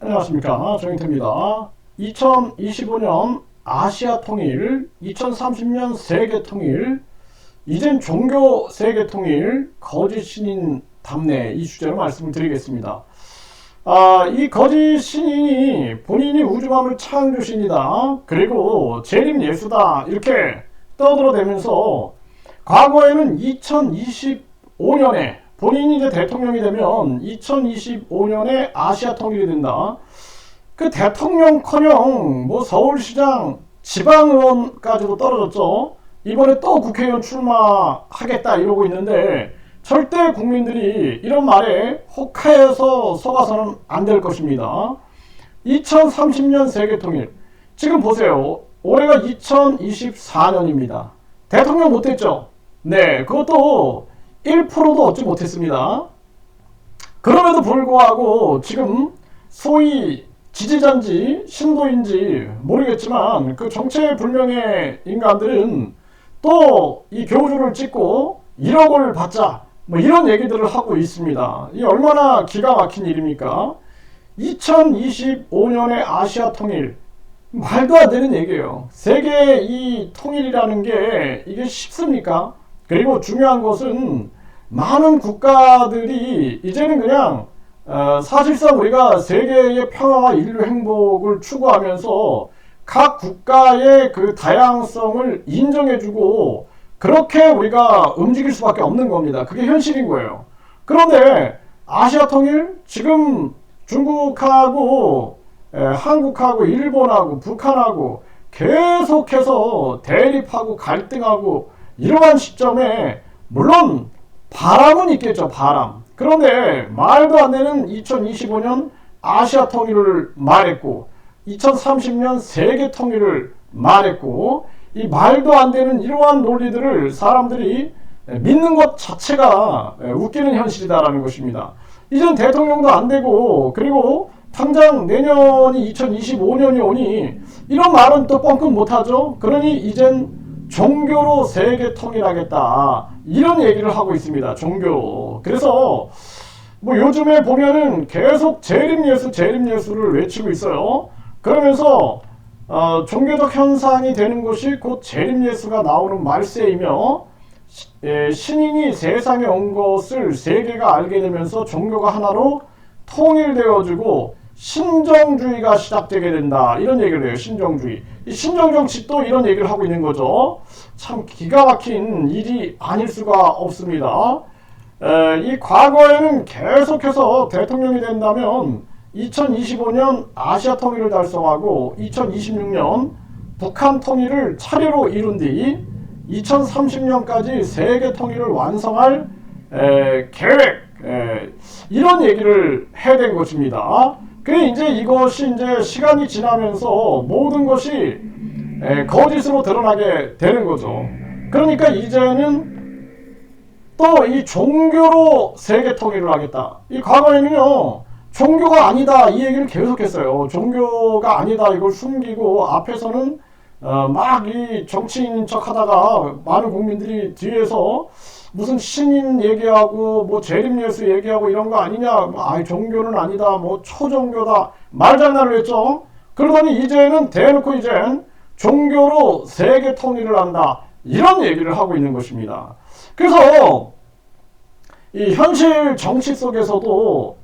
안녕하십니까, 정인태입니다. 2025년 아시아 통일, 2030년 세계 통일, 이젠 종교 세계 통일, 거짓 신인 답례, 이 주제로 말씀을 드리겠습니다. 이 거짓 신인이 본인이 우주만물 창조신이다, 그리고 재림 예수다, 이렇게 떠들어대면서 과거에는 2025년에 본인이 이제 대통령이 되면 2025년에 아시아 통일이 된다. 그 대통령커녕 뭐 서울시장, 지방의원까지도 떨어졌죠. 이번에 또 국회의원 출마하겠다 이러고 있는데 절대 국민들이 이런 말에 혹하여서 속아서는 안 될 것입니다. 2030년 세계통일. 지금 보세요. 올해가 2024년입니다. 대통령 못했죠? 네, 그것도 1%도 얻지 못했습니다. 그럼에도 불구하고 지금 소위 지지자인지 신도인지 모르겠지만 그 정체불명의 인간들은 또 이 교주를 찍고 1억을 받자 뭐 이런 얘기들을 하고 있습니다. 이 얼마나 기가 막힌 일입니까? 2025년의 아시아 통일, 말도 안 되는 얘기예요. 세계 이 통일이라는 게 이게 쉽습니까? 그리고 중요한 것은 많은 국가들이 이제는 그냥 사실상 우리가 세계의 평화와 인류 행복을 추구하면서 각 국가의 그 다양성을 인정해주고 그렇게 우리가 움직일 수밖에 없는 겁니다. 그게 현실인 거예요. 그런데 아시아 통일, 지금 중국하고 한국하고 일본하고 북한하고 계속해서 대립하고 갈등하고 이러한 시점에 물론 바람은 있겠죠. 바람. 그런데 말도 안 되는 2025년 아시아 통일을 말했고 2030년 세계 통일을 말했고 이 말도 안 되는 이러한 논리들을 사람들이 믿는 것 자체가 웃기는 현실이다라는 것입니다. 이젠 대통령도 안 되고 그리고 당장 내년이 2025년이 오니 이런 말은 또 뻥끗 못하죠. 그러니 이젠 종교로 세계 통일하겠다 이런 얘기를 하고 있습니다. 종교로. 그래서 뭐 요즘에 보면은 계속 재림예수를 외치고 있어요. 그러면서 종교적 현상이 되는 것이 곧 재림예수가 나오는 말세이며 신인이 세상에 온 것을 세계가 알게 되면서 종교가 하나로 통일되어지고 신정주의가 시작되게 된다 이런 얘기를 해요. 신정주의. 이 신정정치도 이런 얘기를 하고 있는 거죠. 참 기가 막힌 일이 아닐 수가 없습니다. 이 과거에는 계속해서 대통령이 된다면 2025년 아시아 통일을 달성하고 2026년 북한 통일을 차례로 이룬 뒤 2030년까지 세계 통일을 완성할 계획, 이런 얘기를 해야 된 것입니다. 그래 이제 이것이 이제 시간이 지나면서 모든 것이 거짓으로 드러나게 되는 거죠. 그러니까 이제는 또 이 종교로 세계 통일을 하겠다. 이 과거에는요 종교가 아니다 이 얘기를 계속했어요. 종교가 아니다 이걸 숨기고 앞에서는 막 이 정치인 척 하다가 많은 국민들이 뒤에서 무슨 신인 얘기하고 뭐 재림예수 얘기하고 이런 거 아니냐, 종교는 아니다, 뭐 초종교다 말장난을 했죠. 그러더니 이제는 대놓고 이젠 종교로 세계 통일을 한다 이런 얘기를 하고 있는 것입니다. 그래서 이 현실 정치 속에서도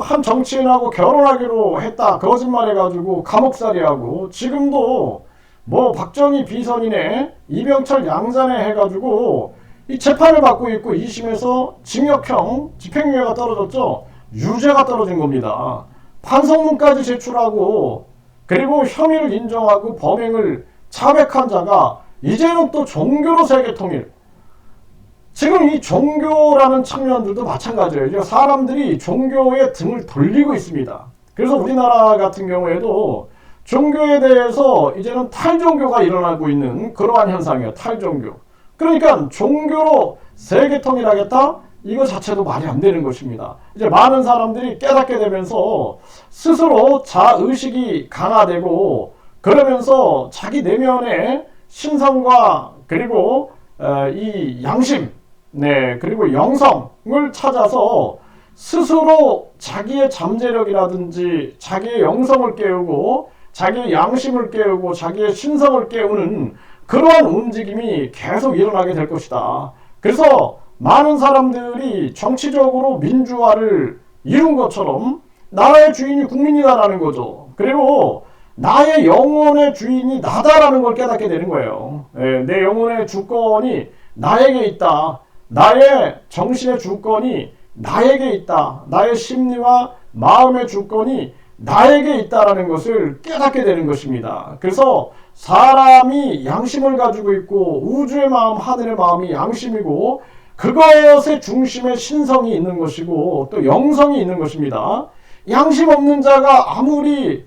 한 정치인하고 결혼하기로 했다 거짓말해가지고 감옥살이하고 지금도 뭐 박정희 비선이네 이병철 양자네 해가지고 이 재판을 받고 있고 2심에서 징역형 집행유예가 떨어졌죠. 유죄가 떨어진 겁니다. 반성문까지 제출하고 그리고 혐의를 인정하고 범행을 자백한 자가 이제는 또 종교로 세계 통일. 지금 이 종교라는 측면들도 마찬가지예요. 사람들이 종교에 등을 돌리고 있습니다. 그래서 우리나라 같은 경우에도 종교에 대해서 이제는 탈종교가 일어나고 있는 그러한 현상이에요. 탈종교. 그러니까 종교로 세계 통일하겠다? 이거 자체도 말이 안 되는 것입니다. 이제 많은 사람들이 깨닫게 되면서 스스로 자의식이 강화되고 그러면서 자기 내면의 신성과 그리고 이 양심, 그리고 영성을 찾아서 스스로 자기의 잠재력이라든지 자기의 영성을 깨우고 자기의 양심을 깨우고 자기의 신성을 깨우는 그러한 움직임이 계속 일어나게 될 것이다. 그래서 많은 사람들이 정치적으로 민주화를 이룬 것처럼 나라의 주인이 국민이다라는 거죠. 그리고 나의 영혼의 주인이 나다라는 걸 깨닫게 되는 거예요. 내 영혼의 주권이 나에게 있다. 나의 정신의 주권이 나에게 있다. 나의 심리와 마음의 주권이 나에게 있다라는 것을 깨닫게 되는 것입니다. 그래서 사람이 양심을 가지고 있고 우주의 마음, 하늘의 마음이 양심이고 그것의 중심에 신성이 있는 것이고 또 영성이 있는 것입니다. 양심 없는 자가 아무리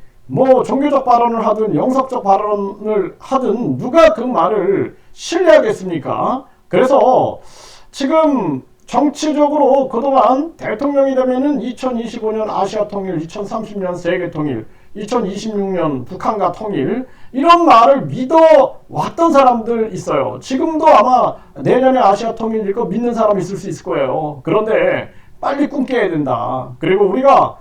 종교적 발언을 하든 영성적 발언을 하든 누가 그 말을 신뢰하겠습니까? 그래서 지금 정치적으로 그동안 대통령이 되면은 2025년 아시아 통일, 2030년 세계 통일, 2026년 북한과 통일 이런 말을 믿어 왔던 사람들 있어요. 지금도 아마 내년에 아시아 통일일 거 믿는 사람 있을 수 있을 거예요. 그런데 빨리 꿈 깨야 된다. 그리고 우리가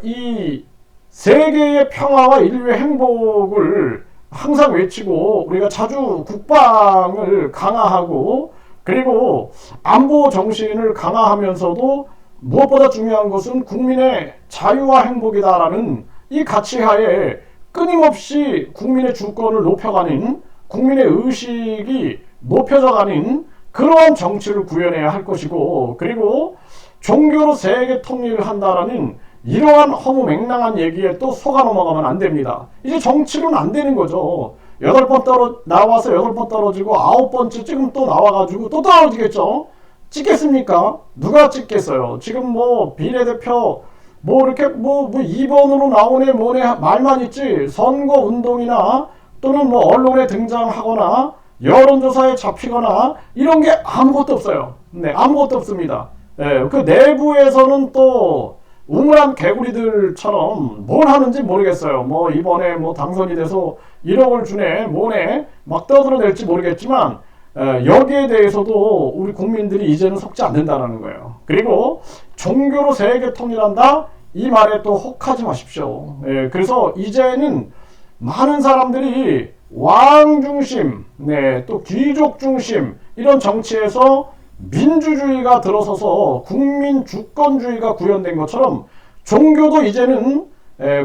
이 세계의 평화와 인류의 행복을 항상 외치고 우리가 자주 국방을 강화하고 그리고 안보 정신을 강화하면서도 무엇보다 중요한 것은 국민의 자유와 행복이다라는 이 가치하에 끊임없이 국민의 주권을 높여가는 국민의 의식이 높여져가는 그러한 정치를 구현해야 할 것이고 그리고 종교로 세계 통일을 한다라는 이러한 허무맹랑한 얘기에 또 속아 넘어가면 안 됩니다. 이제 정치로는 안 되는 거죠. 8번 나와서 8번 떨어지고 9번째 지금 또 나와가지고 또 떨어지겠죠. 찍겠습니까? 누가 찍겠어요? 지금 비례대표 이렇게 2번으로 나오네 뭐네 말만 있지 선거 운동이나 또는 언론에 등장하거나 여론조사에 잡히거나 이런 게 아무것도 없어요. 네, 아무것도 없습니다. 네, 그 내부에서는 또 우물한 개구리들처럼 뭘 하는지 모르겠어요. 이번에 당선이 돼서 1억을 주네 뭐네 막 떠들어댈지 모르겠지만 여기에 대해서도 우리 국민들이 이제는 속지 않는다는 거예요. 그리고 종교로 세계 통일한다? 이 말에 또 혹하지 마십시오. 그래서 이제는 많은 사람들이 왕 중심, 또 귀족 중심 이런 정치에서 민주주의가 들어서서 국민 주권주의가 구현된 것처럼 종교도 이제는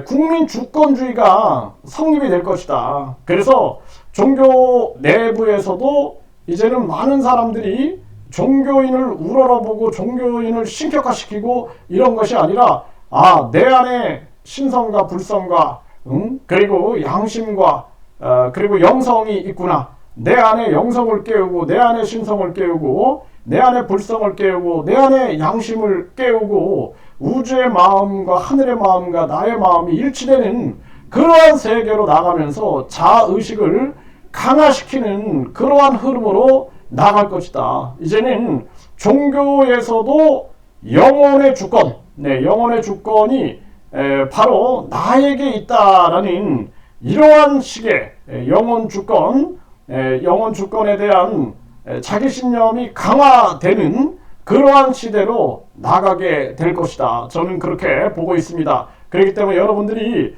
국민 주권주의가 성립이 될 것이다. 그래서 종교 내부에서도 이제는 많은 사람들이 종교인을 우러러보고 종교인을 신격화시키고 이런 것이 아니라 내 안에 신성과 불성과 그리고 양심과 그리고 영성이 있구나. 내 안에 영성을 깨우고 내 안에 신성을 깨우고 내 안에 불성을 깨우고 내 안에 양심을 깨우고 우주의 마음과 하늘의 마음과 나의 마음이 일치되는 그러한 세계로 나가면서 자의식을 강화시키는 그러한 흐름으로 나갈 것이다. 이제는 종교에서도 영혼의 주권, 영혼의 주권이 바로 나에게 있다라는 이러한 식의 영혼 주권에 대한 자기 신념이 강화되는 그러한 시대로 나가게 될 것이다. 저는 그렇게 보고 있습니다. 그렇기 때문에 여러분들이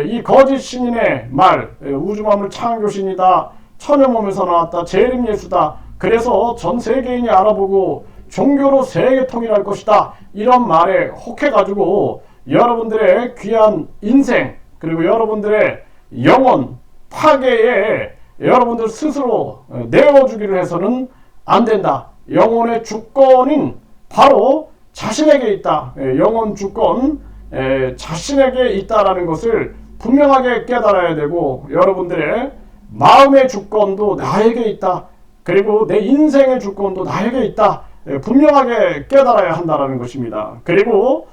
이 거짓 신인의 말, 우주만물 창조신이다, 천여몸에서 나왔다, 재림예수다, 그래서 전 세계인이 알아보고 종교로 세계 통일할 것이다, 이런 말에 혹해가지고 여러분들의 귀한 인생 그리고 여러분들의 영혼 파괴에 여러분들 스스로 내어주기를 해서는 안 된다. 영혼의 주권은 바로 자신에게 있다. 영혼 주권 자신에게 있다라는 것을 분명하게 깨달아야 되고 여러분들의 마음의 주권도 나에게 있다. 그리고 내 인생의 주권도 나에게 있다. 분명하게 깨달아야 한다는 것입니다. 그리고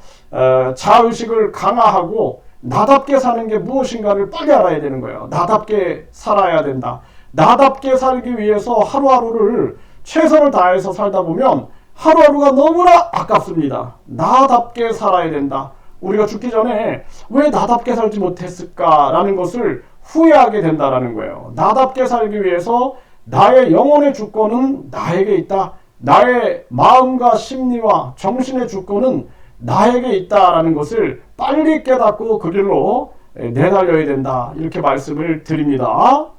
자의식을 강화하고 나답게 사는 게 무엇인가를 빨리 알아야 되는 거예요. 나답게 살아야 된다. 나답게 살기 위해서 하루하루를 최선을 다해서 살다 보면 하루하루가 너무나 아깝습니다. 나답게 살아야 된다. 우리가 죽기 전에 왜 나답게 살지 못했을까라는 것을 후회하게 된다는 거예요. 나답게 살기 위해서 나의 영혼의 주권은 나에게 있다. 나의 마음과 심리와 정신의 주권은 나에게 있다라는 것을 빨리 깨닫고 그 길로 내달려야 된다. 이렇게 말씀을 드립니다.